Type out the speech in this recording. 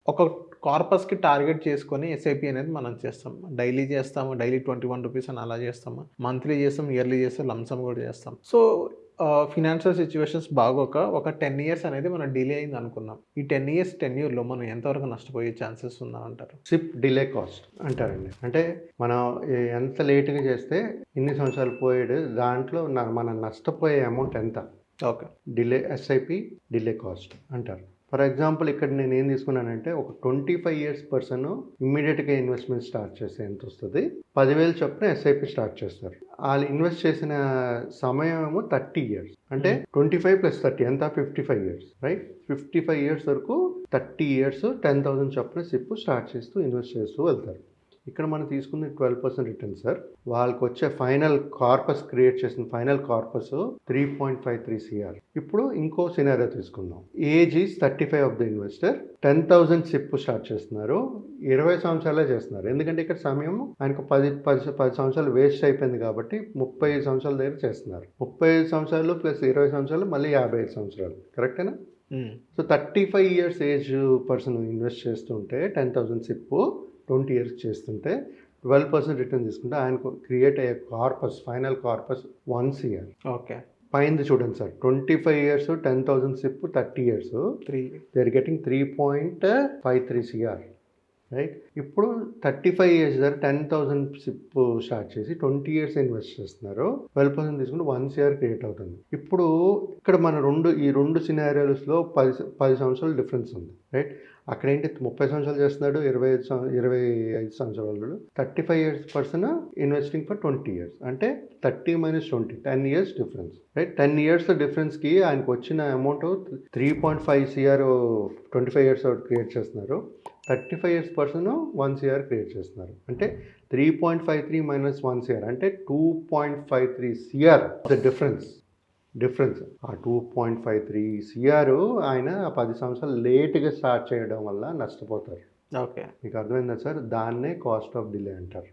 ఒక కార్పస్‌కి టార్గెట్ చేసుకొని ఎస్ఐపి అనేది మనం చేస్తాం. డైలీ చేస్తాము. డైలీ రూ. 21 అని అలా చేస్తాము. మంత్లీ చేస్తాం, ఇయర్లీ చేస్తాం, లంప్ సమ్ కూడా చేస్తాం. సో, ఫినాన్షియల్ సిట్యుయేషన్స్ బాగోక ఒక 10 ఇయర్స్ అనేది మనం డిలే అయిందనుకుందాం. ఈ 10 ఇయర్స్ టెన్యూర్‌లో మనం ఎంతవరకు నష్టపోయే ఛాన్సెస్ ఉందంటారు? సిప్ డిలే కాస్ట్ అంటారండి. అంటే మనం ఎంత లేట్‌గా చేస్తే ఇన్ని సంవత్సరాలు పోయేది దాంట్లో మనం నష్టపోయే అమౌంట్ ఎంత? ఓకే. ఎస్ఐపి డిలే కాస్ట్ అంటారు. ఫర్ ఎగ్జాంపుల్ ఇక్కడ నేను ఏం తీసుకున్నానంటే ఒక 25 ఇయర్స్ పర్సన్ ఇమ్మీడియట్గా ఇన్వెస్ట్మెంట్ స్టార్ట్ చేస్తే ఎంత వస్తుంది? 10,000 చొప్పున ఎస్ఐపి స్టార్ట్ చేస్తారు. వాళ్ళు ఇన్వెస్ట్ చేసిన సమయం ఏమో 30 ఇయర్స్. అంటే 25 + 30 ఎంత? 55 ఇయర్స్, రైట్? 55 ఇయర్స్ వరకు 30 ఇయర్స్ 10,000 చొప్పున సిప్ స్టార్ట్ చేస్తూ ఇన్వెస్ట్ చేస్తూ వెళ్తారు. ఇక్కడ మనం తీసుకుంది 12% రిటర్న్ సార్. వాళ్ళకి వచ్చే ఫైనల్ కార్పస్ క్రియేట్ చేసిన ఫైనల్ కార్పస్ 3.53 CR. ఇప్పుడు ఇంకో సినారియో తీసుకుందాం. Age is 35 of the investor. 10,000 SIP start చేస్తున్నారు. 20 సంవత్సరాలే చేస్తున్నారు. ఎందుకంటే ఇక్కడ సమయం ఆయనకు 10 సంవత్సరాలు వేస్ట్ అయిపోయింది కాబట్టి 35 సంవత్సరాల దగ్గర చేస్తున్నారు. 35 సంవత్సరాలు ప్లస్ 20 సంవత్సరాలు మళ్ళీ 55 సంవత్సరాలు, కరెక్టేనా? So 35 years age person invest చేస్తుంటే 10,000 సిప్ 20 ఇయర్స్ చేస్తుంటే 12% రిటర్న్ తీసుకుంటే ఆయనకు క్రియేట్ అయ్యే corpus final corpus 1 CR. Okay. పైంది చూడండి sir, 25 years 10,000 SIP 30 years 3 they are getting 3.53 CR, right? ఇప్పుడు 35 ఇయర్స్ దగ్గర 10,000 సిప్ స్టార్ట్ చేసి 20 ఇయర్స్ ఇన్వెస్ట్ చేస్తున్నారు. 12% తీసుకుంటే 1 CR క్రియేట్ అవుతుంది. ఇప్పుడు ఇక్కడ మన ఈ రెండు సినారియోస్లో 10 సంవత్సరాల డిఫరెన్స్ ఉంది, రైట్? అక్కడ ఏంటి 30 సంవత్సరాలు చేస్తున్నాడు, 25 సంవత్సరాలు. 35 years person investing for 20 years. అంటే 30 - 20 10 ఇయర్స్ డిఫరెన్స్, రైట్? 10 ఇయర్స్ డిఫరెన్స్కి ఆయనకు వచ్చిన అమౌంట్ 3.5 CR 25 ఇయర్స్ క్రియేట్ చేస్తున్నారు. 35 ఇయర్స్ పర్సన్ 1 CR క్రియేట్ చేస్తున్నారు. అంటే 3.53 - 1 CR అంటే 2.53 CR ద డిఫరెన్స్. ఆ 2.53 CR ఆయన 10 సంవత్సరాలు లేట్గా స్టార్ట్ చేయడం వల్ల నష్టపోతారు. ఓకే. మీకు అర్థమైందా సార్? దాన్నే కాస్ట్ ఆఫ్ డిలే అంటారు.